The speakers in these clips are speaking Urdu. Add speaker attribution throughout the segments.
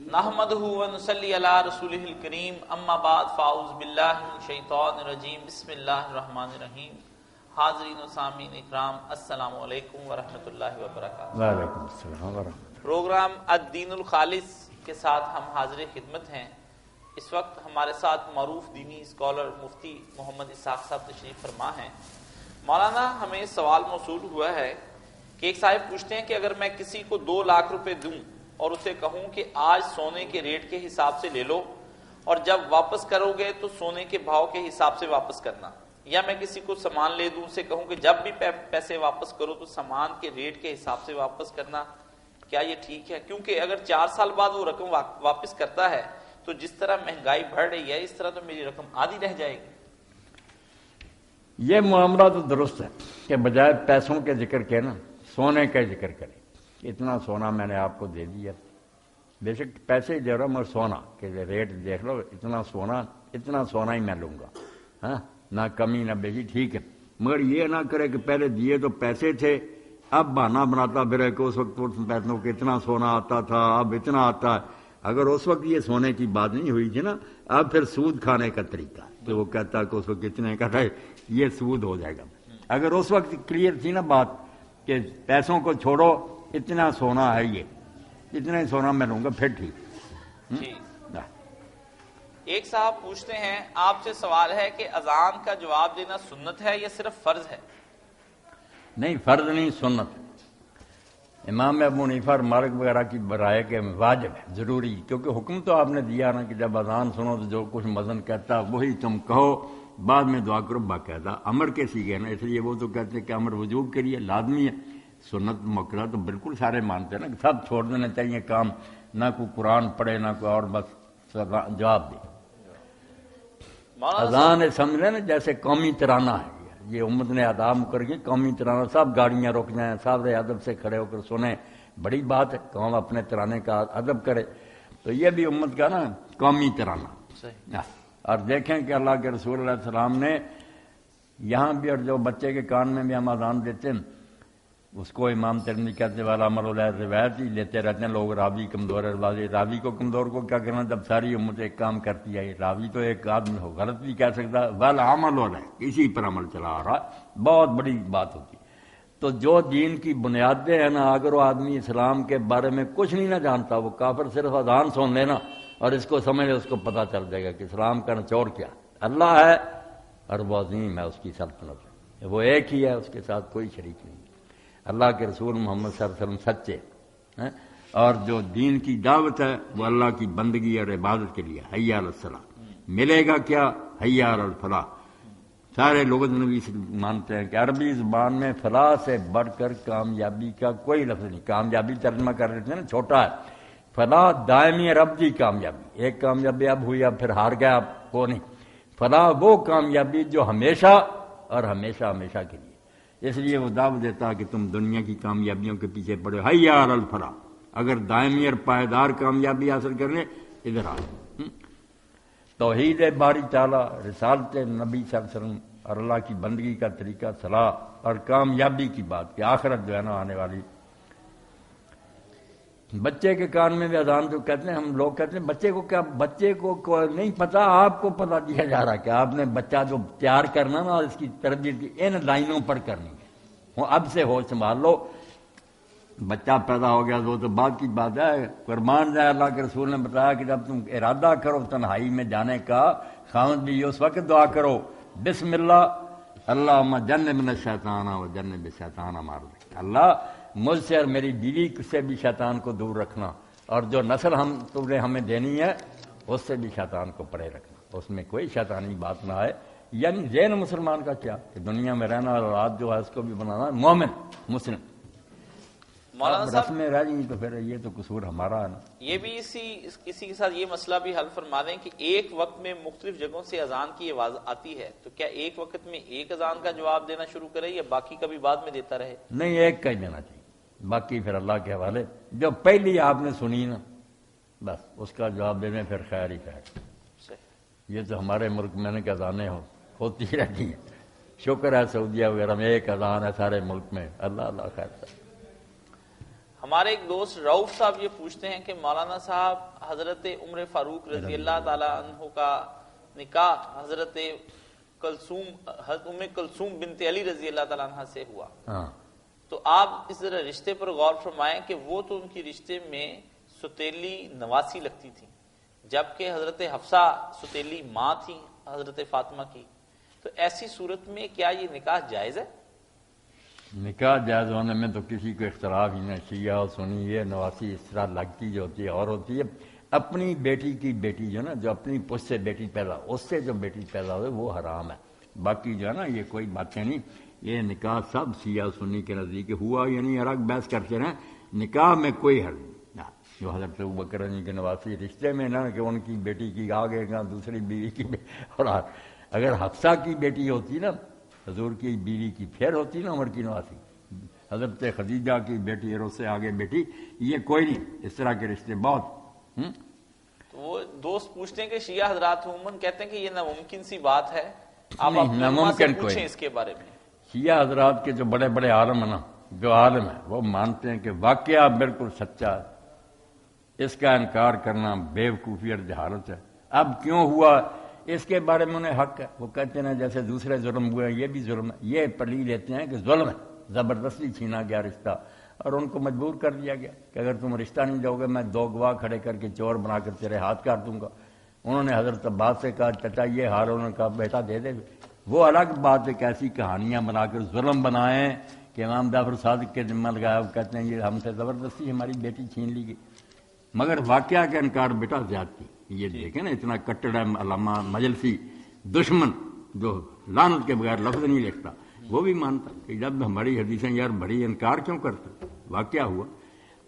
Speaker 1: نحمده ونصلی علی رسولہ الکریم اما بعد فاعوذ باللہ من الشیطان الرجیم بسم اللہ الرحمن الرحیم۔ حاضرین و سامعین اکرام، السلام علیکم ورحمۃ اللہ وبرکاتہ۔
Speaker 2: وعلیکم السلام ورحمۃ اللہ۔
Speaker 1: پروگرام الدین الخالص کے ساتھ ہم حاضر خدمت ہیں۔ اس وقت ہمارے ساتھ معروف دینی اسکالر مفتی محمد اسحاق صاحب تشریف فرما ہیں۔ مولانا، ہمیں سوال موصول ہوا ہے کہ ایک صاحب پوچھتے ہیں کہ اگر میں کسی کو 2 لاکھ روپے دوں اور اسے کہوں کہ آج سونے کے ریٹ کے حساب سے لے لو اور جب واپس کرو گے تو سونے کے بھاؤ کے حساب سے واپس کرنا، یا میں کسی کو سامان لے دوں، اسے کہوں کہ جب بھی پیسے واپس کرو تو سامان کے ریٹ کے حساب سے واپس کرنا، کیا یہ ٹھیک ہے؟ کیونکہ اگر 4 سال بعد وہ رقم واپس کرتا ہے تو جس طرح مہنگائی بڑھ رہی ہے اس طرح تو میری رقم آدھی رہ جائے گی۔
Speaker 2: یہ معاملہ تو درست ہے کہ بجائے پیسوں کے ذکر کے نا سونے کا ذکر کرے۔ اتنا سونا میں نے آپ کو دے دیا، بے شک پیسے ہی دے رہا ہوں مگر سونا کہ ریٹ دیکھ لو، اتنا سونا ہی میں لوں گا، ہاں، نہ کمی نہ بیشی، ٹھیک ہے، مگر یہ نہ کرے کہ پہلے دیے تو پیسے تھے، اب بہانہ بناتا پھر کہ اس وقت اس پیسوں کو اتنا سونا آتا تھا اب اتنا آتا ہے۔ اگر اس وقت یہ سونے کی بات نہیں ہوئی تھی نا، اب پھر سود کھانے کا طریقہ کہ وہ کہتا ہے کہ اس وقت کتنے کا ہے، یہ سود ہو جائے گا۔ اگر اس وقت کلیئر تھی نا بات کہ پیسوں کو چھوڑو، اتنا سونا ہے، یہ اتنا ہی سونا میں لوں گا، پھر ٹھیک۔
Speaker 1: جی، ایک صاحب پوچھتے ہیں آپ سے سوال ہے کہ اذان کا جواب دینا سنت ہے یا صرف فرض ہے؟
Speaker 2: نہیں، فرض نہیں، سنت۔ امام ابو حنیفہ اور مالک وغیرہ کی برائے کہ واجب ہے، ضروری، کیونکہ حکم تو آپ نے دیا نا کہ جب اذان سنو تو جو کچھ مذہن کہتا وہی تم کہو، بعد میں دعا کرو، باقاعدہ امر کے سیگے نا، اس لیے وہ تو کہتے ہیں کہ امر وجوب کے لیے لازمی ہے، سنت مکرہ تو بالکل سارے مانتے ہیں نا کہ سب چھوڑ دینا چاہیے کام، نہ کوئی قرآن پڑھے نہ کوئی اور، بس جواب دے۔ اذان سمجھ لیں نا جیسے قومی ترانہ ہے، یہ امت نے ادا کر کے قومی ترانہ، سب گاڑیاں رک جائیں، سب ادب سے کھڑے ہو کر سنیں، بڑی بات ہے، قوم اپنے ترانے کا ادب کرے، تو یہ بھی امت کا نا قومی ترانہ۔ اور دیکھیں کہ اللہ کے رسول علیہ السلام نے یہاں بھی، اور جو بچے کے کان میں بھی ہم اذان دیتے ہیں اس کو امام ترمذی کہتے والا امر علیہ روایت ہی لیتے رہتے ہیں لوگ، راوی کمزور ہے، راوی کو کمزور کو کیا کرنا جب ساری امت ایک کام کرتی ہے، راوی تو ایک آدمی ہو غلط بھی کہہ سکتا ہے، والعمل ہو رہا ہے، اسی پر عمل چلا آ رہا ہے، بہت بڑی بات ہوتی ہے۔ تو جو دین کی بنیادیں ہیں نا، اگر وہ آدمی اسلام کے بارے میں کچھ نہیں نہ جانتا، وہ کافر صرف اذان سن لینا اور اس کو سمجھ لے، اس کو پتہ چل جائے گا کہ اسلام کا نچوڑ کیا، اللہ ہے اور وہ عظیم ہے، اس کی سلطنت ہے، وہ ایک ہی ہے، اس کے ساتھ کوئی شریک نہیں۔ اللہ کے رسول محمد صلی اللہ علیہ وسلم سچے ہیں، اور جو دین کی دعوت ہے وہ اللہ کی بندگی اور عبادت کے لیے، حی علی الصلاۃ، ملے گا کیا؟ حی علی الفلاح۔ سارے لوگ نبی سے مانتے ہیں کہ عربی زبان میں فلاح سے بڑھ کر کامیابی کا کوئی لفظ نہیں، کامیابی ترجمہ کر لیتے ہیں نا چھوٹا ہے، فلاح دائمی اور ابدی کامیابی، ایک کامیابی اب ہوئی اب پھر ہار گیا اب وہ نہیں، فلاح وہ کامیابی جو ہمیشہ اور ہمیشہ ہمیشہ کے لیے۔ اس لیے وہ دعوت دیتا ہے کہ تم دنیا کی کامیابیوں کے پیچھے پڑے، حی علی الفلاح، اگر دائمی اور پائیدار کامیابی حاصل کرنے ادھر آ۔ توحید باری تعالیٰ، رسالت نبی صلی اللہ علیہ وسلم اور اللہ کی بندگی کا طریقہ، صلاح اور کامیابی کی بات کہ آخرت جو ہے نا آنے والی۔ بچے کے کان میں بھی اذان جو کہتے ہیں، ہم لوگ کہتے ہیں بچے کو کیا، بچے کو نہیں پتا، آپ کو پتا دیا جا رہا ہے کہ آپ نے بچہ جو تیار کرنا نا، اس کی تربیت ان لائنوں پر کرنی ہے، وہ اب سے ہوش سنبھال لو۔ بچہ پیدا ہو گیا تو بعد کی بات ہے، قربان جائے، اللہ کے رسول نے بتایا کہ جب تم ارادہ کرو تنہائی میں جانے کا، خاوند بھی اس وقت دعا کرو، بسم اللہ اللہم جنبنا الشیطان و جنب الشیطان ما رزقتنا، اللہ مجھ سے اور میری بیوی سے بھی شیطان کو دور رکھنا، اور جو نسل تم نے ہمیں دینی ہے اس سے بھی شیطان کو پرے رکھنا، اس میں کوئی شیطانی بات نہ آئے۔ یعنی ذہن مسلمان کا کیا کہ دنیا میں رہنا اور رات جو ہے اس کو بھی بنانا مومن مسلم،
Speaker 1: مولانا صاحب
Speaker 2: رسمیں رہ جائیں تو پھر یہ تو قصور ہمارا ہے نا۔
Speaker 1: یہ بھی اسی کے ساتھ یہ مسئلہ بھی حل فرما دیں کہ ایک وقت میں مختلف جگہوں سے اذان کی آواز آتی ہے، تو کیا ایک وقت میں ایک اذان کا جواب دینا شروع کرے یا باقی کا بھی بعد میں دیتا رہے؟
Speaker 2: نہیں، ایک کا ہی دینا چاہیے، باقی پھر اللہ کے حوالے۔ جو پہلی آپ نے سنی نا بس اس کا جواب دینے پھر خیر ہی خیر۔ یہ تو ہمارے ملک میں نے کہ اذانیں ہوتی رہتی ہیں، شکر ہے سعودیہ وغیرہ میں ایک اذان ہے سارے ملک میں، اللہ اللہ خیر۔
Speaker 1: ہمارے ایک دوست رؤف صاحب یہ پوچھتے ہیں کہ مولانا صاحب حضرت عمر فاروق رضی اللہ تعالی عنہ کا نکاح حضرت ام کلثوم بنت علی رضی اللہ تعالی عنہ سے ہوا، تو آپ اس ذرا رشتے پر غور فرمائیں کہ وہ تو ان کی رشتے میں ستیلی نواسی لگتی تھی، جبکہ حضرت حفصہ ستیلی ماں تھی حضرت فاطمہ کی، تو ایسی صورت میں کیا یہ نکاح جائز ہے؟
Speaker 2: نکاح جائز ہونے میں تو کسی کو اختلاف ہی نہیں، شیعہ اور سنی یہ نواسی اس طرح لگتی جو ہوتی ہے اور ہوتی ہے اپنی بیٹی کی بیٹی جو نا، جو اپنی پشت سے بیٹی پیدا اس سے جو بیٹی پیدا ہوئے وہ حرام ہے، باقی جو ہے نا یہ کوئی باتیں نہیں، یہ نکاح سب شیعہ سنی کے نزدیک ہوا یعنی الگ بحث کرتے رہیں، نکاح میں کوئی حرج نہیں۔ جو حضرت ابوبکر کے نواسی رشتے میں نا کہ ان کی بیٹی کی آگے کا دوسری بیوی کی اور اگر حفصہ کی بیٹی ہوتی نا حضور کی بیوی کی پھر ہوتی نا عمر کی نواسی، حضرت خدیجہ کی بیٹی اور اس سے آگے بیٹی، یہ کوئی نہیں، اس طرح کے رشتے بہت۔
Speaker 1: تو وہ دوست پوچھتے ہیں کہ شیعہ حضرات عموماً کہتے ہیں کہ یہ ناممکن سی بات ہے، آپ
Speaker 2: ناممکن
Speaker 1: پوچھیں اس کے بارے میں۔
Speaker 2: شیعہ حضرات کے جو بڑے بڑے عالم ہیں نا، جو عالم ہیں وہ مانتے ہیں کہ واقعہ بالکل سچا ہے، اس کا انکار کرنا بے وقوفی اور جہالت ہے۔ اب کیوں ہوا اس کے بارے میں انہیں حق ہے، وہ کہتے ہیں جیسے دوسرے ظلم ہوئے یہ بھی ظلم ہے، یہ پلی لیتے ہیں کہ ظلم ہے، زبردستی چھینا گیا رشتہ اور ان کو مجبور کر دیا گیا کہ اگر تم رشتہ نہیں دو گے میں 2 گواہ کھڑے کر کے چور بنا کر تیرے ہاتھ کاٹ دوں گا۔ انہوں نے حضرت عباس سے کہا چچا یہ حال، انہوں نے کہا بیٹا دے دے، وہ الگ بات ہے کہ ایسی کہانیاں بنا کر ظلم بنائیں کہ امام جعفر صادق کے ذمہ لگایا، وہ کہتے ہیں یہ ہم سے زبردستی ہماری بیٹی چھین لی گئی، مگر واقعہ کا انکار بیٹا زیادتی۔ یہ دیکھیں نا اتنا کٹڑ علامہ مجلسی دشمن جو لعنت کے بغیر لفظ نہیں لکھتا، وہ بھی مانتا کہ جب ہماری حدیثیں یار بڑی انکار کیوں کرتے، واقعہ ہوا۔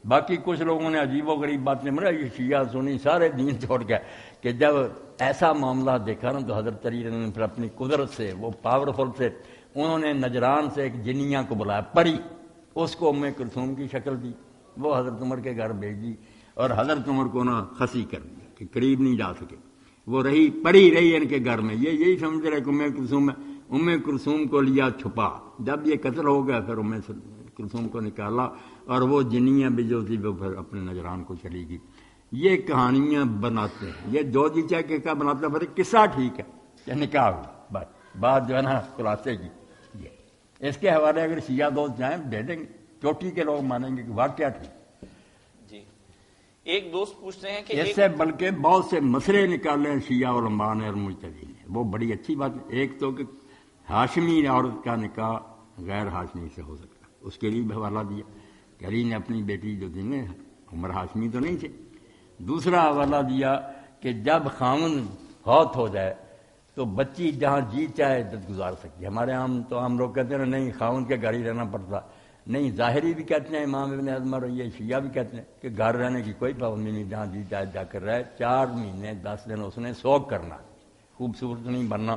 Speaker 2: باقی کچھ لوگوں نے عجیب و غریب باتیں یہ شیعہ سنی سارے دین چھوڑ گئے کہ جب ایسا معاملہ دیکھا نا تو حضرت علی نے پھر اپنی قدرت سے وہ پاورفل سے انہوں نے نجران سے ایک جنیہ کو بلایا، پری، اس کو ام کلثوم کی شکل دی، وہ حضرت عمر کے گھر بھیج دی اور حضرت عمر کو نا خسی کر دیا کہ قریب نہیں جا سکے، وہ رہی پڑی رہی ان کے گھر میں، یہ یہی سمجھ رہے کہ ام کلثوم ہے، ام کلثوم کو لیا چھپا، جب یہ قتل ہو گیا پھر ام کلثوم کو نکالا اور وہ جنیاں بھی جو تھی وہ پھر اپنے نجران کو چلی گئی۔ یہ کہانیاں بناتے ہیں، یہ جو جی چاہے کہ کیا بناتے ہیں، قصہ ٹھیک ہے کہ نکاح ہوا، بات جو ہے نا خلاصے کی یہ اس کے حوالے اگر شیعہ دوست جائیں دے دیں گے، چوٹی کے لوگ مانیں گے کہ واقعہ ٹھیک۔
Speaker 1: جی ایک دوست پوچھتے ہیں کہ
Speaker 2: اس سے بلکہ بہت سے مسئلے نکالے ہیں شیعہ علماء نے اور مجتہدین نے، وہ بڑی اچھی بات ہے۔ ایک تو کہ ہاشمی عورت کا نکاح غیر ہاشمی سے ہو سکتا، اس کے لیے بھی حوالہ دیا کہ علی نے اپنی بیٹی جو تھی نا عمر ہاشمی تو نہیں تھے۔ دوسرا حوالہ دیا کہ جب خاوند فوت ہو جائے تو بچی جہاں جی چاہے عدت گزار سکتی ہے۔ ہمارے عام لوگ کہتے ہیں نہیں خاوند کے گھر ہی رہنا پڑتا، نہیں ظاہری بھی کہتے ہیں امام ابن حزم اور یہ شیعہ بھی کہتے ہیں کہ گھر رہنے کی کوئی پابندی نہیں، جہاں جی چاہے جا کر رہے، 4 مہینے 10 دن اس نے سوگ کرنا، خوبصورت نہیں بننا۔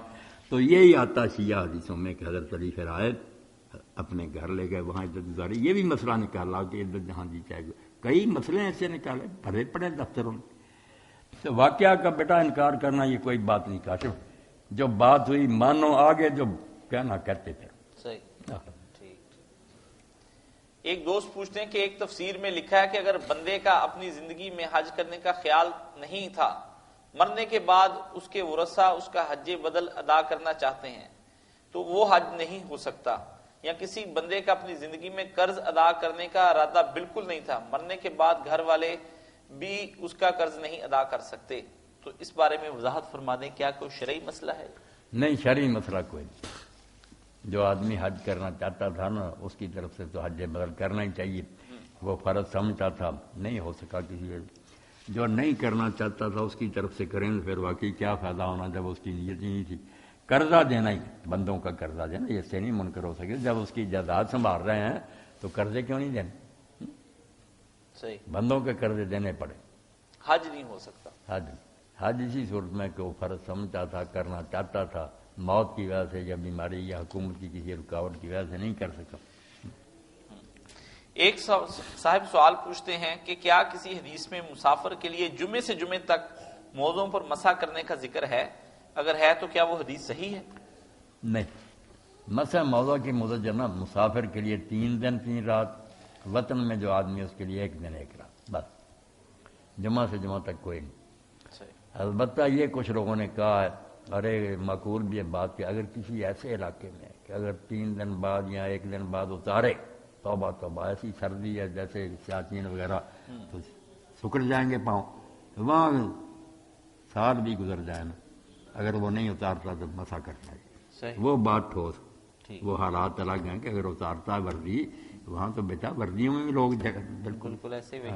Speaker 2: تو یہی آتا شیعہ حدیثوں میں کہ حضرت علی پھر آئے اپنے گھر لے گئے، وہاں عدت گزاری، یہ بھی مسئلہ نکالا کہ عدت جہاں جی چاہے، کئی مسئلے ایسے نکالے بھرے پڑے دفتروں میں۔ تو واقعہ کا بیٹا انکار کرنا یہ کوئی بات نہیں، کاشف جو بات ہوئی مانو، آگے جو کہنا کہتے تھے۔
Speaker 1: صحیح ٹھیک۔ ایک دوست پوچھتے ہیں کہ ایک تفسیر میں لکھا ہے کہ اگر بندے کا اپنی زندگی میں حج کرنے کا خیال نہیں تھا، مرنے کے بعد اس کے ورثہ اس کا حج بدل ادا کرنا چاہتے ہیں تو وہ حج نہیں ہو سکتا، یا کسی بندے کا اپنی زندگی میں قرض ادا کرنے کا ارادہ بالکل نہیں تھا، مرنے کے بعد گھر والے بھی اس کا قرض نہیں ادا کر سکتے، تو اس بارے میں وضاحت فرما دیں، کیا کوئی شرعی مسئلہ ہے؟
Speaker 2: نہیں، شرعی مسئلہ کوئی نہیں۔ جو آدمی حج کرنا چاہتا تھا نا اس کی طرف سے تو حج بدل کرنا ہی چاہیے، وہ فرض سمجھتا تھا، نہیں ہو سکا کسی جو نہیں کرنا چاہتا تھا اس کی طرف سے کریں، پھر واقعی کیا فائدہ ہونا جب اس کی نیت ہی نہیں تھی۔ قرضہ دینا ہی بندوں کا قرضہ دینا اس سے نہیں منکر ہو سکے، جب اس کی جائیداد سنبھال رہے ہیں تو قرضے کیوں نہیں دینے،
Speaker 1: صحیح،
Speaker 2: بندوں کے قرضے دینے پڑے،
Speaker 1: حج نہیں ہو سکتا۔
Speaker 2: حج اسی صورت میں کہ وہ فرض سمجھتا تھا، کرنا چاہتا تھا، موت کی وجہ سے یا بیماری یا حکومت کی کسی رکاوٹ کی وجہ سے نہیں کر سکا۔
Speaker 1: ایک صاحب سوال پوچھتے ہیں کہ کیا کسی حدیث میں مسافر کے لیے جمعے سے جمعے تک موضوع پر مسح کرنے کا ذکر ہے؟ اگر ہے تو کیا وہ حدیث صحیح ہے؟
Speaker 2: نہیں، مسح موضوع کی مدت جو نا مسافر کے لیے 3 دن 3 رات وطن میں جو آدمی اس کے لیے ایک دن ایک رات بس، جمعہ سے جمعہ تک کوئی نہیں۔ البتہ یہ کچھ لوگوں نے کہا ہے، ارے معقول بھی ہے بات کہ اگر کسی ایسے علاقے میں کہ اگر 3 دن بعد یا 1 دن بعد اتارے، توبہ توبہ، ایسی سردی ہے جیسے سیاچین وغیرہ، تو سکڑ جائیں گے پاؤں، وہاں سال بھی گزر جائے نا، اگر وہ نہیں اتارتا تو مسا کرنا ہے، وہ بات ٹھوس، وہ حالات الگ ہیں کہ اگر اتارتا وردی وہاں تو بیٹا وردیوں میں بھی لوگ
Speaker 1: بالکل ایسے ہی۔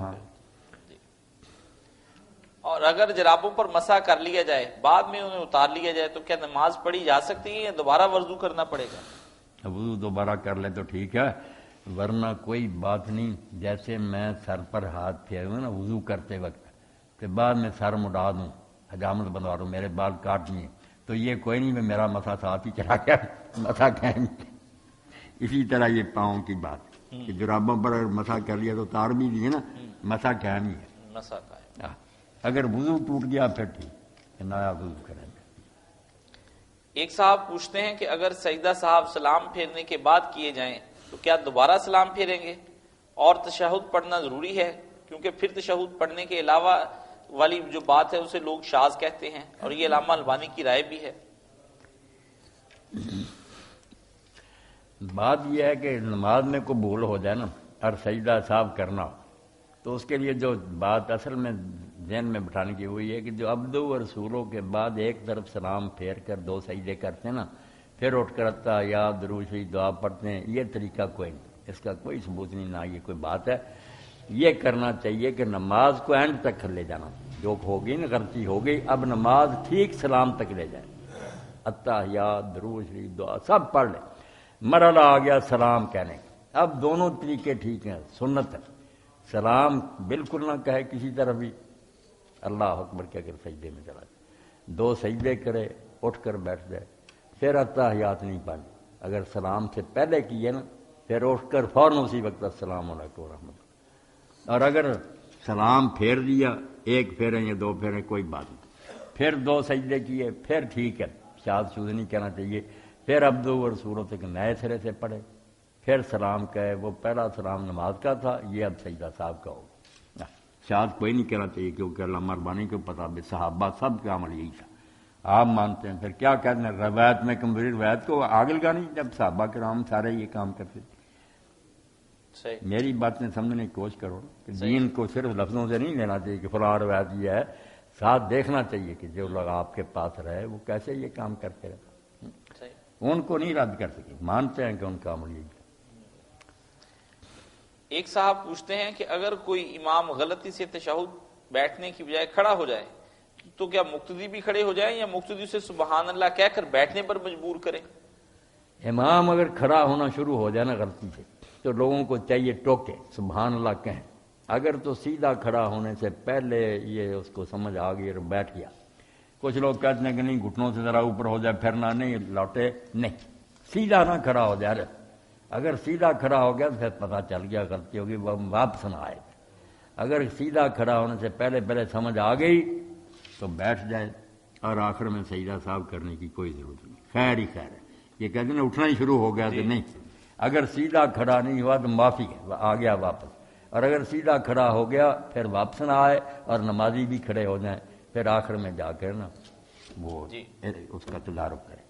Speaker 1: اور اگر جرابوں پر مسح کر لیا جائے بعد میں انہیں اتار لیا جائے تو کیا نماز پڑھی جا سکتی ہے یا دوبارہ وضو کرنا پڑے گا؟
Speaker 2: وضو دوبارہ کر لے تو ٹھیک ہے، ورنہ کوئی بات نہیں۔ جیسے میں سر پر ہاتھ پھیروں نا وضو کرتے وقت، کہ بعد میں سر مڈا دوں، حجامت بنوا دوں، میرے بال کاٹ دیے، تو یہ کوئی نہیں میں میرا مسا ساتھ ہی چلا گیا، مسا کہیں گے۔ اسی طرح یہ پاؤں کی بات کہ جرابوں پر اگر مسا کر لیا تو اتار بھی دیے نا، مسا قائم ہی ہے،
Speaker 1: مسا قائم۔
Speaker 2: اگر وضو ٹوٹ گیا پھر ٹھیک، نیا وضو کریں گے۔
Speaker 1: ایک صاحب پوچھتے ہیں کہ اگر سجدہ صاحب سلام پھیرنے کے بعد کیے جائیں تو کیا دوبارہ سلام پھیریں گے؟ اور تشہد پڑھنا ضروری ہے؟ کیونکہ پھر تشہد پڑھنے کے علاوہ والی جو بات ہے اسے لوگ شاذ کہتے ہیں، اور یہ علامہ البانی کی رائے بھی ہے۔
Speaker 2: بات یہ ہے کہ نماز میں قبول ہو جائے نا اور سجدہ صاحب کرنا، تو اس کے لیے جو بات اصل میں ذہن میں بٹھانے کی ہوئی ہے کہ جو عبدو و رسولوں کے بعد ایک طرف سلام پھیر کر 2 سجدے کرتے ہیں نا، پھر اٹھ کر یا درود شریف دعا پڑھتے ہیں، یہ طریقہ کوئی نہیں، اس کا کوئی ثبوت نہیں، نہ یہ کوئی بات ہے۔ یہ کرنا چاہیے کہ نماز کو اینڈ تک لے جانا، جو ہوگی نا غلطی ہو گئی، اب نماز ٹھیک سلام تک لے جائے، اتحیات درود شریف دعا سب پڑھ لیں، مرحلہ آ گیا سلام کہنے کا، اب دونوں طریقے ٹھیک ہیں، سنت ہے، سلام بالکل نہ کہے کسی طرح بھی، اللہ اکبر کے اگر سجدے میں چلا جائے، 2 سجدے کرے، اٹھ کر بیٹھ جائے، پھر اتحیات نہیں پڑھنی، اگر سلام سے پہلے کیے نا پھر اٹھ کر فوراً اسی وقت السلام علیکم ورحمۃ اللہ، اور اگر سلام پھیر دیا 1 پھیریں یا 2 پھیریں کوئی بات نہیں، پھر 2 سجدے کیے پھر ٹھیک ہے، شاذ شوذ نہیں کہنا چاہیے، پھر عبدو و رسولوں تک نئے سرے سے پڑھے، پھر سلام کہے، وہ پہلا سلام نماز کا تھا، یہ اب سجدہ صاحب کا ہوگا، شاید کوئی نہیں کہنا چاہیے، کیونکہ علامہ البانی کو پتا بھی صحابہ سب کا عمل یہی تھا، آپ مانتے ہیں پھر کیا کہتے ہیں، روایت میں کمزوری، روایت کو آگے لگانی، جب صحابہ کرام سارے یہ کام کرتے تھے۔ میری باتیں سمجھنے کی کوشش کرو کہ دین کو صرف لفظوں سے نہیں لینا چاہیے کہ فلاں روایت یہ ہے، ساتھ دیکھنا چاہیے کہ جو لوگ آپ کے پاس رہے وہ کیسے یہ کام کرتے رہے، ان کو نہیں رد کر سکے، مانتے ہیں کہ ان کا عمل یہی ہے۔
Speaker 1: ایک صاحب پوچھتے ہیں کہ اگر کوئی امام غلطی سے تشہد بیٹھنے کی بجائے کھڑا ہو جائے تو کیا مقتدی بھی کھڑے ہو جائیں یا مقتدی سے سبحان اللہ کہہ کر بیٹھنے پر مجبور کریں؟
Speaker 2: امام اگر کھڑا ہونا شروع ہو جائے نا غلطی سے تو لوگوں کو چاہیے ٹوکے، سبحان اللہ کہیں، اگر تو سیدھا کھڑا ہونے سے پہلے یہ اس کو سمجھ آ گئی اور بیٹھ گیا، کچھ لوگ کہتے ہیں کہ نہیں گھٹنوں سے ذرا اوپر ہو جائے پھرنا نہیں لوٹے، نہیں، سیدھا نہ کھڑا ہو جائے، اگر سیدھا کھڑا ہو گیا تو پھر پتہ چل گیا غلطی ہوگی، وہ واپس نہ آئے، اگر سیدھا کھڑا ہونے سے پہلے سمجھ آ گئی تو بیٹھ جائے، اور آخر میں سجدہ صاحب کرنے کی کوئی ضرورت نہیں، خیر ہی خیر ہے، یہ کہتے ہیں اٹھنا ہی شروع ہو گیا تو نہیں، اگر سیدھا کھڑا نہیں ہوا تو معافی ہے، آ گیا واپس، اور اگر سیدھا کھڑا ہو گیا پھر واپس نہ آئے اور نمازی بھی کھڑے ہو جائیں، پھر آخر میں جا کر نا وہ اس کا تدارک کرے۔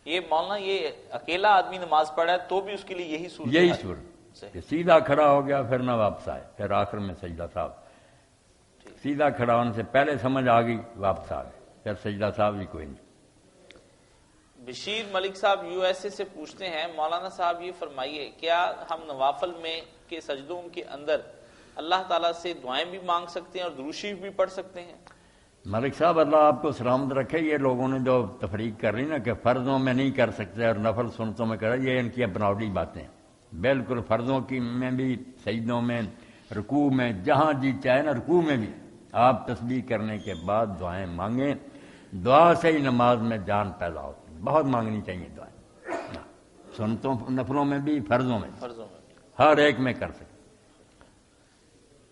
Speaker 1: یہ مولانا یہ اکیلا آدمی نماز پڑھا ہے تو بھی اس کے لیے یہی
Speaker 2: صورت کہ سیدھا کھڑا ہو گیا پھر نہ واپس آئے، پھر آخر میں سجدہ صاحب، سیدھا کھڑا ہونے سے پہلے سمجھ آ گئی واپس آ گئے، پھر سجدہ صاحب بھی کوئی نہیں۔
Speaker 1: بشیر ملک صاحب USA سے پوچھتے ہیں مولانا صاحب یہ فرمائیے کیا ہم نوافل میں کے سجدوں کے اندر اللہ تعالیٰ سے دعائیں بھی مانگ سکتے ہیں اور درود شریف بھی پڑھ سکتے ہیں؟
Speaker 2: ملک صاحب اللہ آپ کو سلامت رکھے، یہ لوگوں نے جو تفریق کر رہی نا کہ فرضوں میں نہیں کر سکتے اور نفل سنتوں میں کر، یہ ان کی بناوٹی باتیں، بالکل فرضوں کی میں بھی، سجدوں میں، رکوع میں، جہاں جی چاہے نا رکوع میں بھی آپ تسبیح کرنے کے بعد دعائیں مانگیں، دعا سے ہی نماز میں جان پیدا ہوتی ہے، بہت مانگنی چاہیے دعائیں، سنتوں نفلوں میں بھی، فرضوں میں ہر ایک میں کر سکتے۔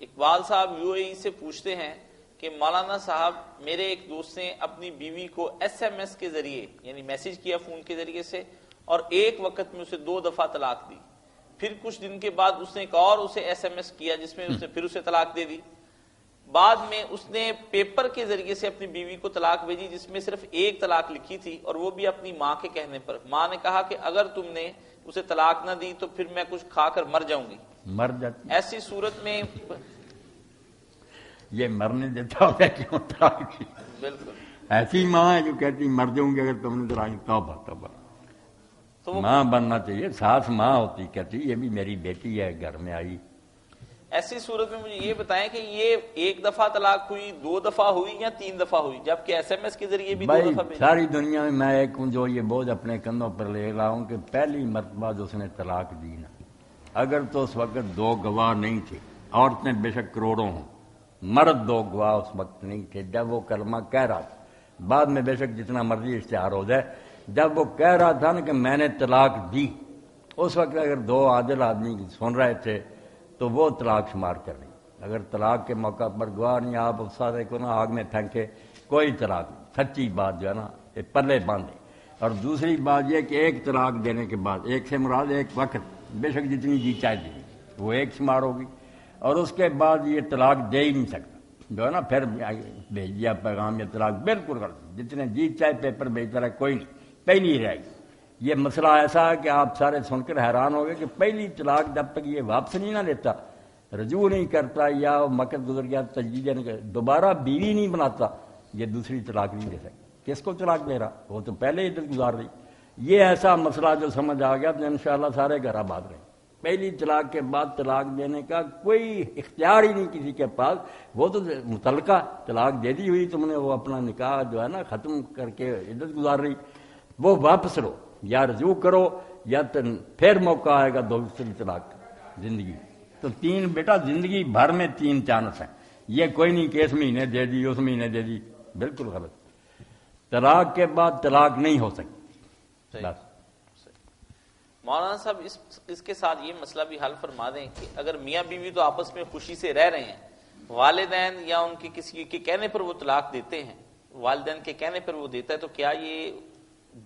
Speaker 1: اقبال صاحب UAE سے پوچھتے ہیں کہ مولانا صاحب میرے ایک دوست نے اپنی بیوی کو SMS کے ذریعے یعنی میسج کیا فون کے ذریعے سے، اور ایک وقت میں اسے 2 دفعہ طلاق دی، پھر کچھ دن کے بعد اس نے ایک اور اسے ایس ایم ایس کیا جس میں اس نے پھر اسے طلاق دے دی. بعد میں اس نے پیپر کے ذریعے سے اپنی بیوی کو طلاق بھیجی جس میں صرف ایک طلاق لکھی تھی, اور وہ بھی اپنی ماں کے کہنے پر. ماں نے کہا کہ اگر تم نے اسے طلاق نہ دی تو پھر میں کچھ کھا کر مر جاؤں گی.
Speaker 2: مر جاتی.
Speaker 1: ایسی صورت میں
Speaker 2: یہ مرنے دیتا ہوتا ہے کیوں طلاق کی؟
Speaker 1: بالکل
Speaker 2: ایسی ماں ہے جو کہتی مر جاؤں گی اگر تم نے طلاق. توبہ توبہ.
Speaker 1: تو
Speaker 2: ماں بننا چاہیے, ساس ماں ہوتی, کہتی یہ بھی میری بیٹی ہے, گھر میں آئی.
Speaker 1: ایسی صورت میں مجھے یہ بتائیں کہ یہ ایک دفعہ طلاق ہوئی, 2 دفعہ ہوئی, یا 3 دفعہ ہوئی, جبکہ ایس ایم ایس کے ذریعے بھی 2
Speaker 2: بھائی
Speaker 1: دفعہ بھیجی؟
Speaker 2: ساری دنیا میں میں ایک ہوں جو یہ بوجھ اپنے کندھوں پر لے رہا ہوں کہ پہلی مرتبہ جو اس نے طلاق دی نا, اگر تو اس وقت 2 گواہ نہیں تھے, عورتیں بے شک کروڑوں ہوں, مرد 2 گواہ اس وقت نہیں تھے جب وہ کلمہ کہہ رہا تھا. بعد میں بے شک جتنا مرضی اشتہار ہو جائے, جب وہ کہہ رہا تھا نا کہ میں نے طلاق دی, اس وقت اگر 2 عادل آدمی سن رہے تھے تو وہ طلاق شمار کر رہی. اگر طلاق کے موقع پر گواہ نہیں, آپ اس سارے کو نا آگ میں پھینکے, کوئی طلاق نہیں. سچی بات جو ہے نا یہ پلے باندھے. اور دوسری بات یہ کہ ایک طلاق دینے کے بعد, ایک سے مراد ایک وقت, بے شک جتنی جی چاہے دی وہ ایک شمار ہوگی, اور اس کے بعد یہ طلاق دے ہی نہیں سکتا جو ہے نا. پھر بھیج دیا پیغام یہ طلاق, بالکل غلط. جتنے جی چاہے پیپر بھیجتا رہے کوئی نہیں, پہلی رہے گی. یہ مسئلہ ایسا ہے کہ آپ سارے سن کر حیران ہو گئے کہ پہلی طلاق جب تک یہ واپس نہیں نہ لیتا, رجوع نہیں کرتا, یا وقت گزر گیا تجدید نہیں کرتا, دوبارہ بیوی نہیں بناتا, یہ دوسری طلاق نہیں دے سکتا. کس کو طلاق دے رہا, وہ تو پہلے عدت گزار رہی. یہ ایسا مسئلہ جو سمجھ آ گیا تو انشاءاللہ سارے گھر آباد رہے. پہلی طلاق کے بعد طلاق دینے کا کوئی اختیار ہی نہیں کسی کے پاس. وہ تو متعلقہ طلاق دے دی ہوئی, تم نے وہ اپنا نکاح جو ہے نا ختم کر کے عدت گزار رہی, وہ واپس لو, یا رجوع کرو, یا پھر موقع آئے گا دوسری طلاق. زندگی تو 3 بیٹا, زندگی بھر میں 3 چانس ہیں. یہ کوئی نہیں کہ اس مہینے دے دی, اس مہینے دے دی, بالکل غلط. طلاق کے بعد طلاق نہیں ہو سکتی. بس
Speaker 1: مولانا صاحب اس کے ساتھ یہ مسئلہ بھی حل فرما دیں کہ اگر میاں بیوی تو آپس میں خوشی سے رہ رہے ہیں, والدین یا ان کے کسی کے کہنے پر وہ طلاق دیتے ہیں, والدین کے کہنے پر وہ دیتا ہے, تو کیا یہ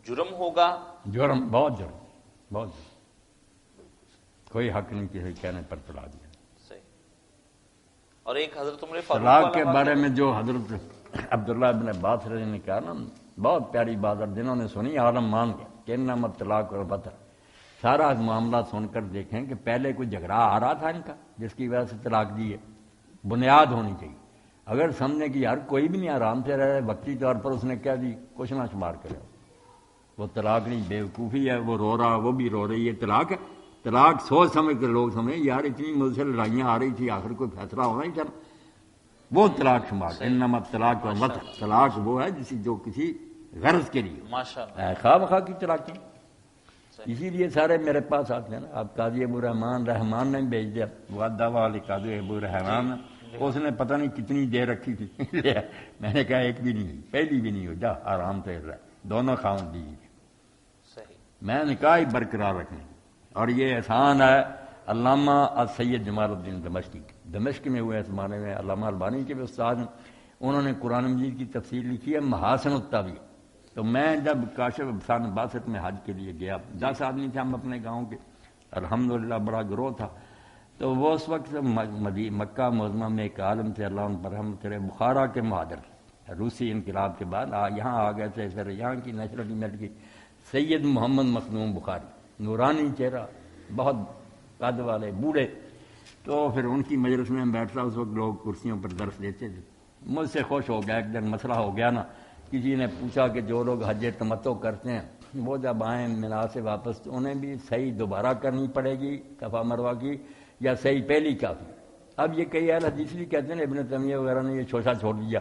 Speaker 1: جرم ہوگا؟
Speaker 2: جرم, بہت جرم, بہت جرم. کوئی حق نہیں کسی کہنے پر طلاق دیا.
Speaker 1: صحیح. اور ایک حضرت عمر فاروق
Speaker 2: طلاق کے بارے میں جو حضرت عبداللہ ابن عباس رضی اللہ عنہ نے کہا نا, بہت پیاری بات, اور جنہوں نے سنی عالم مان گیا کہ انما الطلاق والبتر. سارا معاملہ سن کر دیکھیں کہ پہلے کوئی جھگڑا آ رہا تھا ان کا جس کی وجہ سے طلاق دی ہے. بنیاد ہونی چاہیے. اگر سمجھنے کی یار کوئی بھی نہیں آرام سے رہ رہے, وقتی طور پر اس نے کہہ دی, کچھ نہ شمار کرے, وہ طلاق نہیں, بیوقوفی ہے. وہ رو رہا, وہ بھی رو رہی ہے, طلاق ہے. طلاق سوچ سمجھ کر لوگ سمجھیں یار اتنی مجھ سے لڑائیاں آ رہی تھی, آخر کوئی فیصلہ ہونا ہی چاہیے, وہ طلاق شمار. انما الطلاق والبتر, طلاق وہ ہے جو کسی غرض کے لیے, خواہ بخواہ کی طلاق کی. اسی لیے سارے میرے پاس آتے ہیں نا. آپ قاضی ابو رحمان نے بھیج دیا, دعویٰ والی قاضی ابو رحمان, اس نے پتہ نہیں کتنی دیر رکھی تھی. میں نے کہا ایک بھی نہیں ہوئی, پہلی بھی نہیں ہوئی, جا آرام سے رہ, دونوں خاوند دیجیے. میں نے کہا برقرار رکھنے. اور یہ احسان ہے علامہ السید جمال الدین دمشقی, دمشق میں ہوئے اس زمانے میں. علامہ البانی کے بھی استاد ہیں, انہوں نے قرآن مجید کی تفسیر لکھی ہے محاسن التاویل. تو میں جب کاشف سن 62 میں حج کے لیے گیا, 10 آدمی تھے ہم اپنے گاؤں کے, الحمدللہ بڑا گروہ تھا. تو وہ اس وقت مکہ معظمہ میں ایک عالم تھے, اللہ ان پر رحم کرے, بخارا کے مہاجر, روسی انقلاب کے بعد یہاں آ گئے تھے. پھر یہاں کی نیشنلٹی مل گئی. سید محمد مخدوم بخاری, نورانی چہرہ, بہت قد والے, بوڑھے. تو پھر ان کی مجلس میں بیٹھتا, اس وقت لوگ کرسیوں پر درس دیتے تھے. مجھ سے خوش ہو گیا. ایک دن مسئلہ ہو گیا نا, کسی نے پوچھا کہ جو لوگ حج تمتع کرتے ہیں وہ جب آئیں مینا سے واپس تو انہیں بھی صحیح دوبارہ کرنی پڑے گی صفا مروہ کی, یا صحیح پہلی کافی. اب یہ کئی اہل حدیث بھی کہتے ہیں, ابن تیمیہ وغیرہ نے یہ شوشہ چھوڑ دیا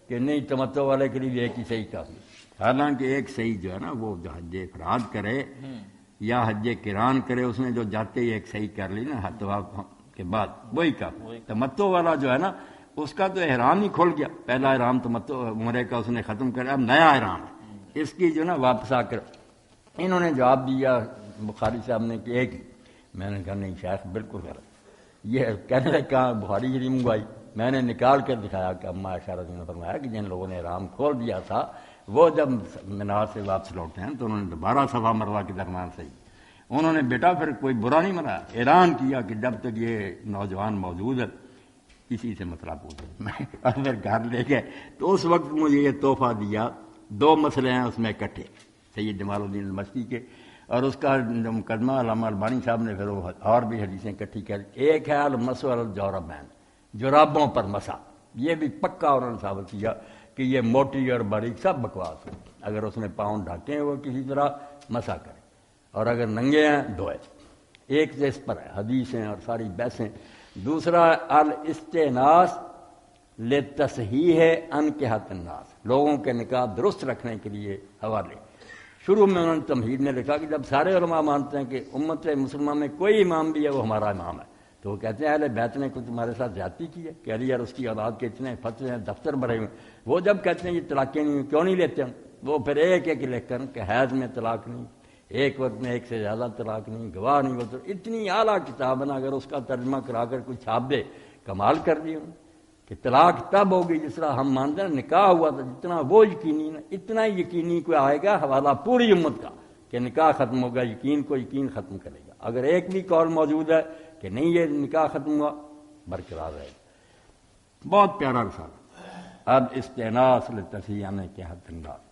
Speaker 2: کہ نہیں, تمتع والے کے لیے ایک ہی صحیح کافی. حالانکہ ایک صحیح جو ہے نا وہ جو حج افراد کرے یا حج قران کرے, اس نے جو جاتے ہی ایک صحیح کر لی نا طواف کے بعد, وہی کافی. تمتع والا جو ہے نا اس کا تو احرام ہی کھل گیا. پہلا احرام تمتع عمرے کا اس نے ختم کرا, اب نیا احرام ہے. اس کی جو نا واپس آ کر انہوں نے جواب دیا بخاری صاحب نے کہ ایک. میں نے کہا نہیں شیخ بالکل غلط. یہ کہنے لگے کہاں بخاری شریف منگوائی. میں نے نکال کر دکھایا کہ اما عائشہ رضی اللہ عنہا نے فرمایا کہ جن لوگوں نے احرام کھول دیا تھا وہ جب مینار سے واپس لوٹے ہیں تو انہوں نے دوبارہ صفا مروہ کے درمیان سے انہوں نے بیٹا پھر کوئی برا نہیں منا، اعلان کیا کہ جب تک یہ نوجوان موجود ہے کسی سے مسئلہ پوچھو، میں اندر گھر لے گئے تو اس وقت مجھے یہ تحفہ دیا، 2 مسئلے ہیں اس میں اکٹھے، سید جمال الدین دمشقی کے، اور اس کا جو مقدمہ علامہ البانی صاحب نے پھر اور بھی حدیثیں اکٹھی کر، ایک ہے المسح علی الجوربین، جرابوں پر مسح، یہ بھی پکا انہوں نے ثابت کیا کہ یہ موٹی اور باریک سب بکواس ہے، اگر اس نے پاؤں ڈھانکے وہ کسی طرح مسح کرے، اور اگر ننگے ہیں دھوئے، ایک سے اس پر ہے حدیثیں اور ساری بحثیں۔ دوسرا الاستئناس لتصحیح انکحۃ الناس، لوگوں کے نکاح درست رکھنے کے لیے حوالے۔ شروع میں انہوں نے تمہید میں لکھا کہ جب سارے علماء مانتے ہیں کہ امت مسلمہ میں کوئی امام بھی ہے وہ ہمارا امام ہے، تو وہ کہتے ہیں اہل بیت نے کچھ تمہارے ساتھ زیادتی کی ہے کہ علی اور اس کی اولاد کے اتنے فتوے ہیں، دفتر بھرے ہوئے، وہ جب کہتے ہیں یہ طلاقیں نہیں کیوں نہیں لیتے ہم، وہ پھر ایک ایک لکھ کر کہ حیض میں طلاق نہیں، ایک وقت میں ایک سے زیادہ طلاق نہیں، گواہ نہیں، وہ تو اتنی اعلیٰ کتاب ہے نا، اگر اس کا ترجمہ کرا کر کوئی چھاپ دے کمال کر دی انہوں نے کہ طلاق تب ہوگی جس طرح ہم مانتے ہیں نکاح ہوا تھا، جتنا وہ یقینی نا اتنا یقینی کوئی آئے گا حوالہ پوری امت کا کہ نکاح ختم ہوگا، یقین کو یقین ختم کرے گا۔ اگر ایک بھی قول موجود ہے کہ نہیں یہ نکاح ختم ہوا، برقرار رہے گا۔ بہت پیارا رسالہ اب استئناس لتصحیح انکحۃ الناس،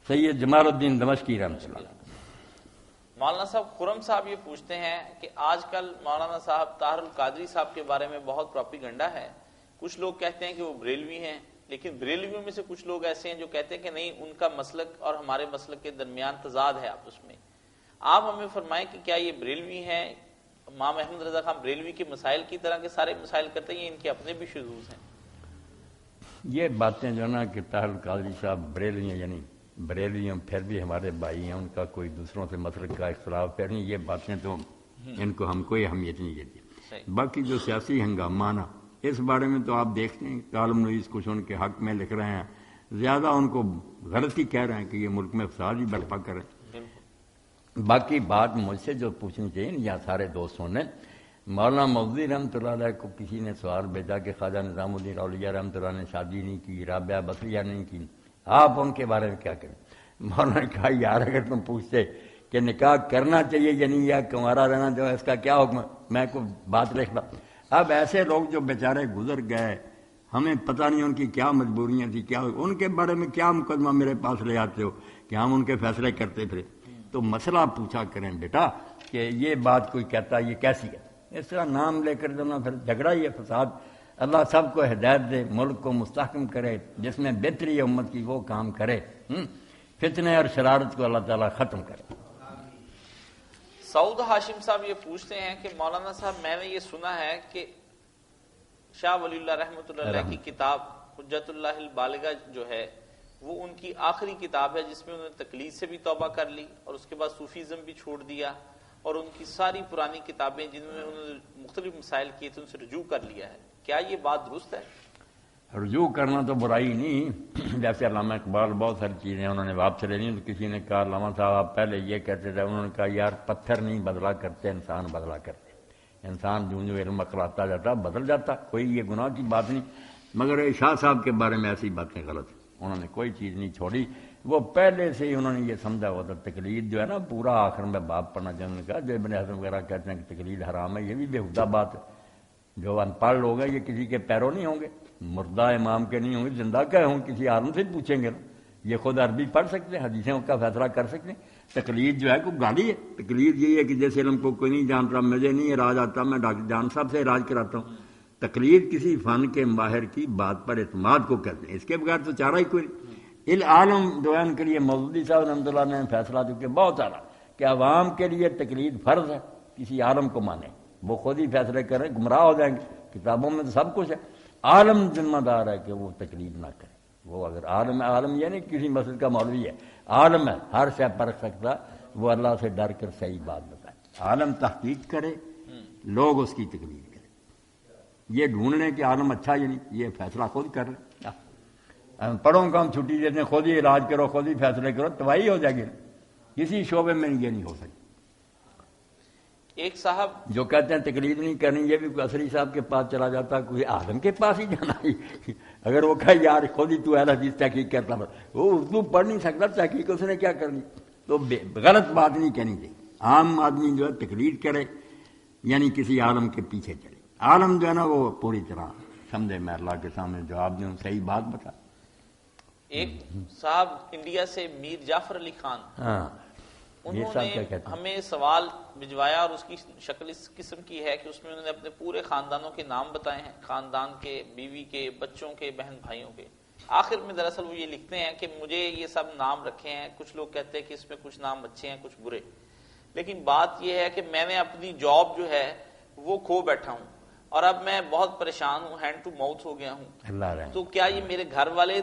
Speaker 2: سید جمال الدین دمشقی رحمۃ اللہ علیہ۔
Speaker 1: مولانا صاحب خرم صاحب یہ پوچھتے ہیں کہ آج کل مولانا صاحب طاہر القادری صاحب کے بارے میں بہت پروپیگنڈا ہے، کچھ لوگ کہتے ہیں کہ وہ بریلوی ہیں، لیکن بریلویوں میں سے کچھ لوگ ایسے ہیں جو کہتے ہیں کہ نہیں، ان کا مسلک اور ہمارے مسلک کے درمیان تضاد ہے آپس میں۔ آپ ہمیں فرمائیں کہ کیا یہ بریلوی ہیں، امام احمد رضا خان بریلوی کے مسائل کی طرح کے سارے مسائل کرتے ہیں، ان کے اپنے بھی شذوذ ہیں؟
Speaker 2: یہ باتیں جو نا کہ طاہر القادری صاحب بریلوی ہیں، یعنی بریلوی ہیں پھر بھی ہمارے بھائی ہیں، ان کا کوئی دوسروں سے مسلک کا اختلاف پھر نہیں، یہ باتیں تو ان کو ہم کوئی اہمیت نہیں دیتی۔ باقی جو سیاسی ہنگامہ نا اس بارے میں تو آپ دیکھتے ہیں کالم نویس کچھ ان کے حق میں لکھ رہے ہیں، زیادہ ان کو غلط ہی کہہ رہے ہیں کہ یہ ملک میں فساد ہی برپا کریں۔ باقی بات مجھ سے جو پوچھنی چاہیے یا سارے دوستوں نے، مولانا مودودی رحمۃ اللہ علیہ کو کسی نے سوال بھیجا کہ خواجہ نظام الدین اولیاء رحمۃ اللہ نے شادی نہیں کی، رابعہ بصریہ نہیں کی، آپ ان کے بارے میں کیا کریں؟ مولانا نے کہا یار اگر تم پوچھتے کہ نکاح کرنا چاہیے یا نہیں، یا کنوارا رہنا جو ہے اس کا کیا حکم ہے، میں کوئی بات لکھ رہا۔ اب ایسے لوگ جو بیچارے گزر گئے، ہمیں پتہ نہیں ان کی کیا مجبوریاں تھیں، کیا ان کے بارے میں کیا مقدمہ میرے پاس لے آتے ہو کہ ہم ان کے فیصلے کرتے پھرے؟ تو مسئلہ پوچھا کریں بیٹا کہ یہ بات کوئی کہتا یہ کیسی ہے، اس طرح نام لے کر دینا پھر جھگڑا ہی ہے، فساد۔ اللہ سب کو ہدایت دے، ملک کو مستحکم کرے، جس میں بہتری ہے امت کی وہ کام کرے، فتنے اور شرارت کو اللہ تعالیٰ ختم کرے۔
Speaker 1: سعود ہاشم صاحب یہ پوچھتے ہیں کہ مولانا صاحب میں نے یہ سنا ہے کہ شاہ ولی اللہ رحمۃ اللہ علیہ کی کتاب حجت اللہ البالغہ جو ہے وہ ان کی آخری کتاب ہے جس میں انہوں نے تقلید سے بھی توبہ کر لی اور اس کے بعد صوفیزم بھی چھوڑ دیا، اور ان کی ساری پرانی کتابیں جن میں انہوں نے مختلف مسائل کیے تھے ان سے رجوع کر لیا ہے۔ کیا یہ بات درست ہے؟
Speaker 2: رجوع کرنا تو برائی نہیں، جیسے علامہ اقبال بہت ساری چیزیں انہوں نے واپس لے لی، تو کسی نے کہا علامہ صاحب آپ پہلے یہ کہتے تھے، انہوں نے کہا یار پتھر نہیں بدلا کرتے، انسان بدلا کرتے، انسان جو علم اخلاتا جاتا بدل جاتا، کوئی یہ گناہ کی بات نہیں۔ مگر شاہ صاحب کے بارے میں ایسی باتیں غلط ہیں، انہوں نے کوئی چیز نہیں چھوڑی، وہ پہلے سے ہی انہوں نے یہ سمجھا ہوا تھا تقلید جو ہے نا، پورا آخر میں باب پڑھنا چاہیے، انہوں نے کہا جو ابن حزم وغیرہ کہتے ہیں کہ تقلید حرام ہے، یہ بھی بےہودہ بات ہے، جو ان پڑھ لوگ ہیں یہ کسی کے پیروں نہیں ہوں گے، مردہ امام کے نہیں ہوں گے، زندہ کے ہوں، کسی عالم سے پوچھیں گے نا، یہ خود عربی پڑھ سکتے ہیں، حدیثوں کا فیصلہ کر سکتے ہیں۔ تقلید جو ہے کوئی گالی ہے، تقلید یہی ہے کہ جیسے علم کو کوئی نہیں جانتا، مجھے نہیں علاج آتا، میں ڈاکٹر جان صاحب سے علاج کراتا ہوں۔ تقلید کسی فن کے ماہر کی بات پر اعتماد کو کہتے ہیں، اس کے بغیر تو چارہ ہی کوئی نہیں۔ عالم دوان کے لیے مودودی صاحب رحمۃ اللہ نے فیصلہ چکے بہت سارا کہ عوام کے لیے تقلید فرض ہے، کسی عالم کو مانے، وہ خود ہی فیصلے کریں، گمراہ ہو جائیں گے، کتابوں میں تو سب کچھ ہے۔ عالم ذمہ دار ہے کہ وہ تقلید نہ کرے، وہ اگر عالم ہے، عالم یہ نہیں کسی مسجد کا مولوی ہے، عالم ہے، ہر شے پرکھ سکتا، وہ اللہ سے ڈر کر صحیح بات بتائے، عالم تحقیق کرے، لوگ اس کی تقلید کریں، یہ ڈھونڈنے کہ عالم اچھا یا نہیں، یہ فیصلہ خود کر لیں۔ پڑھوں کام چھٹی دیتے ہیں، خود ہی علاج کرو، خود ہی فیصلے کرو، تباہی ہو جائے گی، کسی شعبے میں یہ نہیں ہو سکتی۔
Speaker 1: ایک صاحب
Speaker 2: جو کہتے ہیں تقلید نہیں کرنی، یہ بھی کوئی عصری صاحب کے پاس چلا جاتا، کوئی عالم کے پاس ہی جانا ہی، اگر وہ کہے یار خود ہی تو اہل حدیث تحقیق کرتا، وہ اردو پڑھ نہیں سکتا، تحقیق اس نے کیا کرنی، تو غلط بات نہیں کہنی چاہیے. عام آدمی جو ہے تقلید کرے، یعنی کسی عالم کے پیچھے چلے. عالم جو ہے نا وہ پوری طرح سمجھے میں اللہ کے سامنے جواب دوں، صحیح بات بتا.
Speaker 1: ایک صاحب انڈیا سے میر جعفر علی خان،
Speaker 2: ہاں
Speaker 1: انہوں نے ہمیں سوال بھجوایا اور اس کی شکل اس قسم کی ہے کہ اس میں انہوں نے اپنے پورے خاندانوں کے نام بتائے ہیں، خاندان کے، بیوی کے، بچوں کے، بہن بھائیوں کے. آخر میں دراصل وہ یہ لکھتے ہیں کہ مجھے یہ سب نام رکھے ہیں، کچھ لوگ کہتے ہیں کہ اس میں کچھ نام اچھے ہیں کچھ برے، لیکن بات یہ ہے کہ میں نے اپنی جاب جو ہے وہ کھو بیٹھا ہوں اور اب میں بہت پریشان ہوں، ہینڈ ٹو ماؤتھ ہو گیا ہوں. تو کیا یہ میرے گھر والے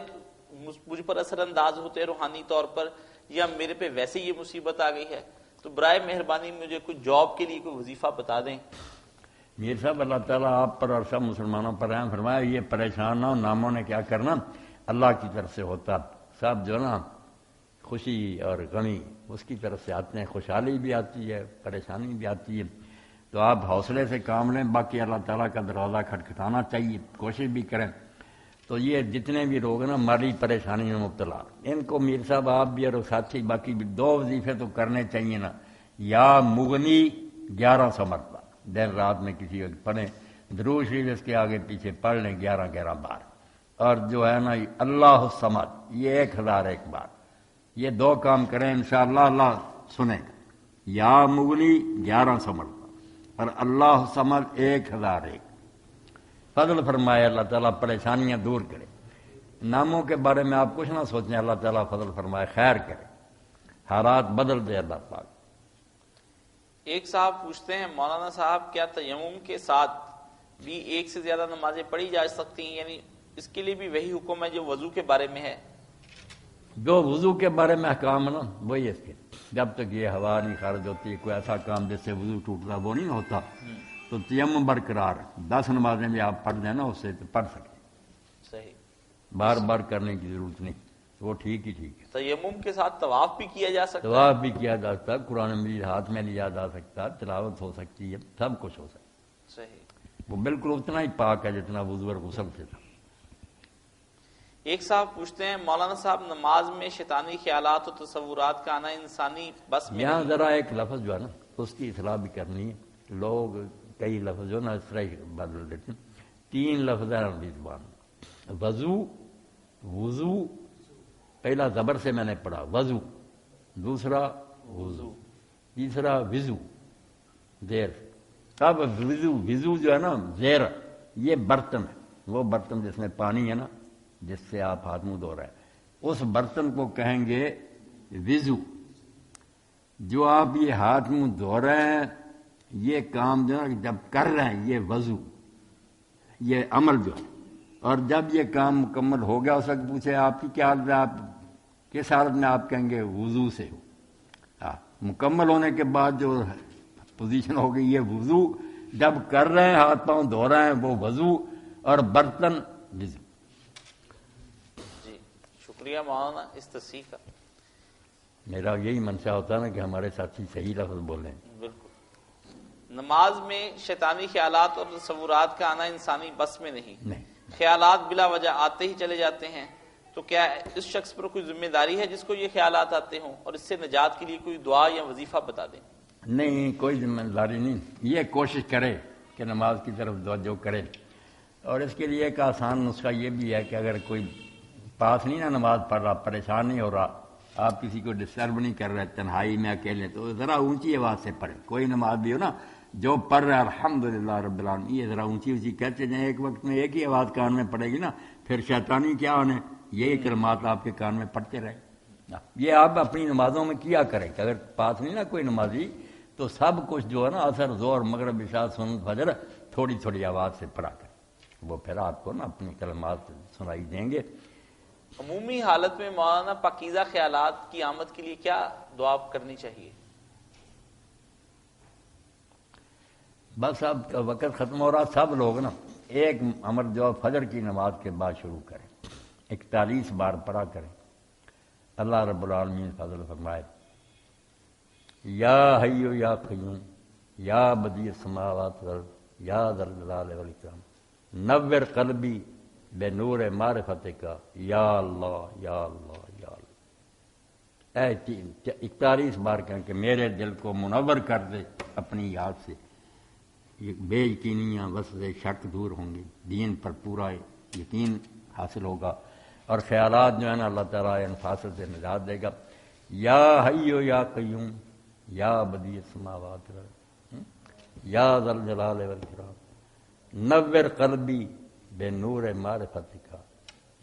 Speaker 1: مجھ پر اثر انداز ہوتے روحانی طور پر، یا میرے پہ ویسے یہ مصیبت آ گئی ہے؟ تو برائے مہربانی مجھے کچھ جاب کے لیے کوئی وظیفہ بتا دیں.
Speaker 2: میر صاحب اللہ تعالیٰ آپ پر اور سب مسلمانوں پر رحم فرمایا. یہ پریشان نہ ہو، ناموں نے کیا کرنا، اللہ کی طرف سے ہوتا. سب جو نا خوشی اور غمی اس کی طرف سے آتے ہیں، خوشحالی بھی آتی ہے، پریشانی بھی آتی ہے. تو آپ حوصلے سے کام لیں، باقی اللہ تعالیٰ کا دروازہ کھٹکھٹانا چاہیے، کوشش بھی کریں. تو یہ جتنے بھی لوگ نا مالی پریشانی میں مبتلا، ان کو میر صاحب آپ بھی اور ساتھی باقی بھی 2 وظیفے تو کرنے چاہیے نا. یا مغنی 1100 مرتبہ دن رات میں کسی وقت پڑھیں، درود شریف اس کے آگے پیچھے پڑھ لیں 11 بار. اور جو ہے نا اللہ الصمد یہ 1001 بار. یہ 2 کام کریں انشاءاللہ اللہ سنے گا. یا مغنی 1100 مرتبہ اور اللہ الصمد 1001. فضل فرمائے اللہ تعالیٰ، پریشانیاں دور کرے. ناموں کے بارے میں آپ کچھ نہ سوچیں، اللہ تعالیٰ فضل فرمائے، خیر کرے، حالات بدل دے اللہ پاک.
Speaker 1: ایک صاحب پوچھتے ہیں مولانا صاحب کیا تیمم کے ساتھ بھی 1 سے زیادہ نمازیں پڑھی جا سکتی ہیں؟ یعنی اس کے لیے بھی وہی حکم ہے جو وضو کے بارے میں ہے؟
Speaker 2: جو وضو کے بارے میں احکام ہے نا وہی اس کے، جب تک یہ ہوا نہیں خارج ہوتی، کوئی ایسا کام جس سے وضو ٹوٹتا وہ نہیں ہوتا، تو تیمم برقرار. 10 نمازیں بھی آپ پڑھ دیں نا اس سے تو پڑھ سکتے،
Speaker 1: صحیح،
Speaker 2: بار بار کرنے کی ضرورت نہیں، وہ ٹھیک ہی ٹھیک ہے.
Speaker 1: تیمم کے ساتھ طواف بھی کیا جا سکتا ہے؟
Speaker 2: طواف بھی کیا جا سکتا ہے، قرآن مجید ہاتھ میں لیا جا سکتا ہے، تلاوت ہو سکتی ہے، سب کچھ ہو سکتا ہے.
Speaker 1: صحیح.
Speaker 2: وہ بالکل اتنا ہی پاک ہے جتنا وضو اور غسل سے تھا.
Speaker 1: ایک صاحب پوچھتے ہیں مولانا صاحب نماز میں شیطانی خیالات اور تصورات کا آنا انسانی بس میں
Speaker 2: یہاں
Speaker 1: نہیں؟
Speaker 2: ذرا ایک لفظ جو ہے نا اس کی اصلاح بھی کرنی ہے. لوگ کئی لفظ جو نا اس طرح ہی بدل دیتے ہیں. 3 لفظ ہیں عربی زبان میں، وضو، پہلا زبر سے میں نے پڑھا وضو، دوسرا وضو، تیسرا وضو زیر. اب وضو جو ہے نا زیر، یہ برتن ہے، وہ برتن جس میں پانی ہے نا جس سے آپ ہاتھ منہ دھو رہے ہیں، اس برتن کو کہیں گے وضو. جو آپ یہ ہاتھ منہ دھو رہے ہیں یہ کام جو ہے جب کر رہے ہیں یہ وضو، یہ عمل جو ہے. اور جب یہ کام مکمل ہو گیا اس وقت پوچھے آپ کی کیا حالت ہے، آپ کس حالت میں، آپ کہیں گے وضو سے ہو. مکمل ہونے کے بعد جو پوزیشن ہو گئی یہ وضو، جب کر رہے ہیں ہاتھ پاؤں دھو رہے ہیں وہ وضو، اور برتن وضو.
Speaker 1: جی شکریہ مولانا اس تصحیح کا.
Speaker 2: میرا یہی منشا ہوتا ہے نا کہ ہمارے ساتھی صحیح لفظ بولیں.
Speaker 1: بالکل. نماز میں شیطانی خیالات اور تصورات کا آنا انسانی بس میں نہیں. خیالات بلا وجہ آتے ہی چلے جاتے ہیں، تو کیا اس شخص پر کوئی ذمہ داری ہے جس کو یہ خیالات آتے ہوں، اور اس سے نجات کے لیے کوئی دعا یا وظیفہ بتا دیں؟
Speaker 2: نہیں، کوئی ذمہ داری نہیں. یہ کوشش کرے کہ نماز کی طرف توجہ کرے. اور اس کے لیے ایک آسان نسخہ یہ بھی ہے کہ اگر کوئی پاس نہیں نا نماز پڑھ رہا، پریشان نہیں ہو رہا، آپ کسی کو ڈسٹرب نہیں کر رہے تنہائی میں اکیلے، تو ذرا اونچی آواز سے پڑھے. کوئی نماز بھی ہو نا جو پڑھ رہا ہے الحمدللہ رب العالمین، یہ ذرا اونچی اونچی کہتے جائیں. ایک وقت میں ایک ہی آواز کان میں پڑے گی نا، پھر شیطانی کیا ہونے، یہی کلمات آپ کے کان میں پڑھتے رہے. یہ آپ اپنی نمازوں میں کیا کریں کہ اگر پاس نہیں نا کوئی نمازی تو سب کچھ جو ہے نا عصر، ظہر، مغرب، عشاء، سنت، فجر تھوڑی تھوڑی آواز سے پڑھا کریں. وہ پھر آپ کو نا اپنی کلمات سنائی دیں گے.
Speaker 1: عمومی حالت میں مولانا پاکیزہ خیالات کی آمد کے لیے کیا دعا کرنی چاہیے؟
Speaker 2: بس اب وقت ختم ہو رہا، سب لوگ نا ایک امر جو فجر کی نماز کے بعد شروع کریں، 41 بار پڑھا کریں. اللہ رب العالمین فضل فرمائے. یا حیو یا قیوم یا بدیع السماوات والارض یا ذا الجلال والاکرام نور قلبی بے نور معرفتک یا اللہ یا اللہ یا اللہ. 41 بار کہیں کہ میرے دل کو منور کر دے اپنی یاد سے، یہ بے یقینیاں وسوسے شک دور ہوں گے، دین پر پورا یقین حاصل ہوگا، اور خیالات جو ہے نا اللہ تعالیٰ انفاست سے نجات دے گا۔ یا حیو یا قیوم یا بدیع السماوات یا ذا الجلال والاکرام نور قلبی بے نور معرفتک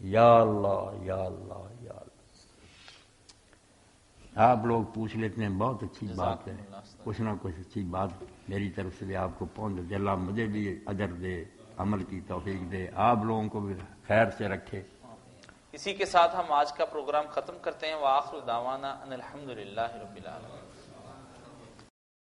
Speaker 2: یا اللہ یا اللہ یا اللہ۔ آپ لوگ پوچھ لیتے ہیں، بہت اچھی بات ہے، کچھ نہ کچھ اچھی بات میری طرف سے بھی آپ کو پہنچ دے، اللہ مجھے بھی اجر دے، عمل کی توفیق دے، آپ لوگوں کو بھی خیر سے رکھے۔
Speaker 1: اسی کے ساتھ ہم آج کا پروگرام ختم کرتے ہیں۔ وآخر دعوانا ان الحمدللہ رب العالمین۔